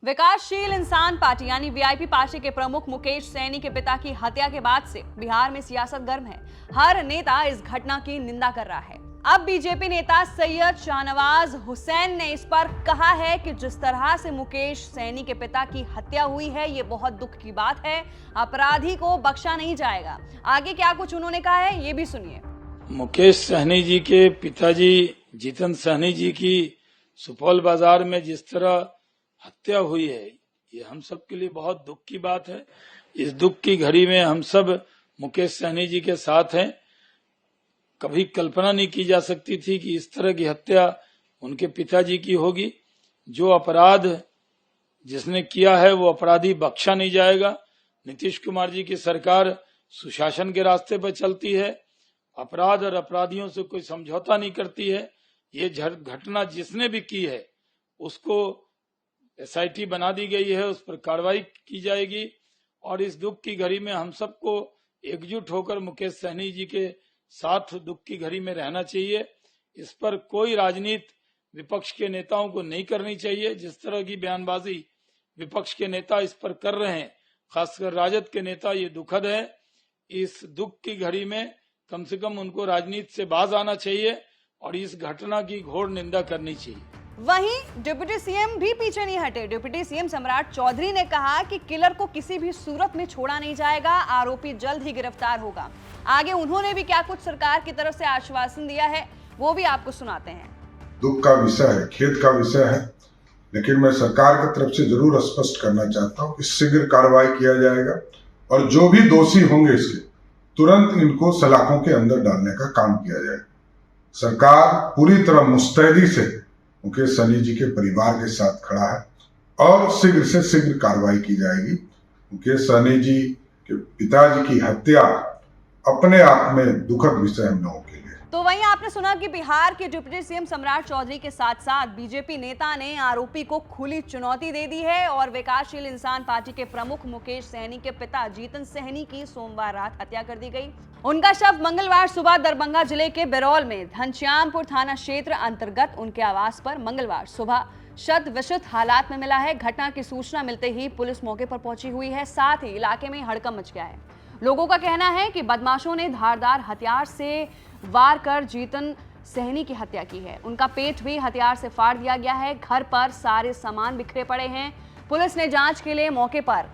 विकासशील इंसान पार्टी यानी वीआईपी पार्टी के प्रमुख मुकेश सैनी के पिता की हत्या के बाद से बिहार में सियासत गर्म है। हर नेता इस घटना की निंदा कर रहा है। अब बीजेपी नेता सैयद शाहनवाज हुसैन ने इस पर कहा है कि जिस तरह से मुकेश सैनी के पिता की हत्या हुई है, ये बहुत दुख की बात है। अपराधी को बख्शा नहीं जाएगा। आगे क्या कुछ उन्होंने कहा है, ये भी सुनिए। मुकेश सहनी जी के पिताजी जीतन सहनी जी की सुपौल बाजार में जिस तरह हत्या हुई है, ये हम सब के लिए बहुत दुख की बात है। इस दुख की घड़ी में हम सब मुकेश सहनी जी के साथ हैं। कभी कल्पना नहीं की जा सकती थी कि इस तरह की हत्या उनके पिताजी की होगी। जो अपराध जिसने किया है वो अपराधी बख्शा नहीं जाएगा। नीतीश कुमार जी की सरकार सुशासन के रास्ते पर चलती है, अपराध और अपराधियों से कोई समझौता नहीं करती है। ये घटना जिसने भी की है उसको एसआईटी बना दी गई है, उस पर कार्रवाई की जाएगी। और इस दुख की घड़ी में हम सबको एकजुट होकर मुकेश सहनी जी के साथ दुख की घड़ी में रहना चाहिए। इस पर कोई राजनीति विपक्ष के नेताओं को नहीं करनी चाहिए। जिस तरह की बयानबाजी विपक्ष के नेता इस पर कर रहे हैं, खासकर राजद के नेता, ये दुखद है। इस दुख की घड़ी में कम से कम उनको राजनीति से बाज आना चाहिए और इस घटना की घोर निंदा करनी चाहिए। वहीं डिप्टी सीएम भी पीछे नहीं हटे। डिप्टी सीएम सम्राट चौधरी ने कहा कि किलर को किसी भी सूरत में छोड़ा नहीं जाएगा, आरोपी जल्द ही गिरफ्तार होगा। आगे उन्होंने भी क्या कुछ सरकार की तरफ से आश्वासन दिया है, वो भी आपको सुनाते हैं। दुख का विषय है, खेद का विषय है, लेकिन मैं सरकार की तरफ से जरूर स्पष्ट करना चाहता हूँ कि शीघ्र कार्रवाई किया जाएगा और जो भी दोषी होंगे इसके तुरंत इनको सलाखों के अंदर डालने का काम किया जाएगा। सरकार पूरी तरह मुस्तैदी से मुकेश सहनी जी के परिवार के साथ खड़ा है और शीघ्र से शीघ्र कार्रवाई की जाएगी। मुकेश सहनी जी के पिताजी की हत्या अपने आप में दुखद विषय हम लोगों के लिए। तो वहीं आपने सुना कि बिहार के डिप्टी सीएम सम्राट चौधरी के साथ साथ बीजेपी नेता ने आरोपी को खुली चुनौती दे दी है और विकासशील इंसान पार्टी के प्रमुख मुकेश सहनी के पिता जीतन सहनी की सोमवार रात हत्या कर दी गई। उनका शव मंगलवार सुबह दरभंगा जिले के बिरौल में घनश्यामपुर थाना क्षेत्र अंतर्गत उनके आवास पर मंगलवार सुबह शत विषित हालात में मिला है। घटना की सूचना मिलते ही पुलिस मौके पर पहुंची हुई है, साथ ही इलाके में हड़कंप मच गया है। लोगों का कहना है कि बदमाशों ने धारदार हथियार से वार कर जीतन सहनी की हत्या की है। उनका पेट भी हथियार से फाड़ दिया गया है। घर पर सारे सामान बिखरे पड़े हैं। पुलिस ने जांच के लिए मौके पर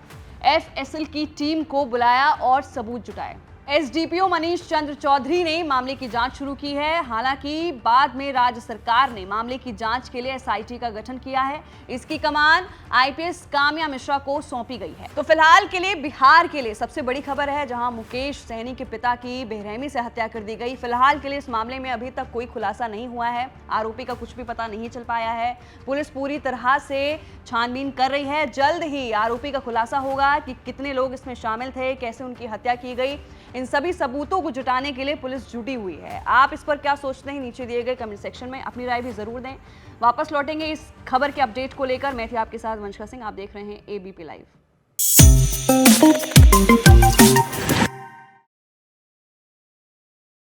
एफएसएल की टीम को बुलाया और सबूत जुटाए। एसडीपीओ मनीष चंद्र चौधरी ने मामले की जांच शुरू की है। हालांकि बाद में राज्य सरकार ने मामले की जांच के लिए एसआईटी का गठन किया है। इसकी कमान आईपीएस काम्या मिश्रा को सौंपी गई है। तो फिलहाल के लिए बिहार के लिए सबसे बड़ी खबर है, जहां मुकेश सहनी के पिता की बेरहमी से हत्या कर दी गई। फिलहाल के लिए इस मामले में अभी तक कोई खुलासा नहीं हुआ है। आरोपी का कुछ भी पता नहीं चल पाया है। पुलिस पूरी तरह से छानबीन कर रही है। जल्द ही आरोपी का खुलासा होगा कि कितने लोग इसमें शामिल थे, कैसे उनकी हत्या की गई। इन सभी सबूतों को जुटाने के लिए पुलिस जुटी हुई है। आप इस पर क्या सोचते हैं, नीचे दिए गए कमेंट सेक्शन में अपनी राय भी जरूर दें। वापस लौटेंगे इस खबर के अपडेट को लेकर। मैं थी आपके साथ वंशिका सिंह। आप देख रहे हैं एबीपी लाइव।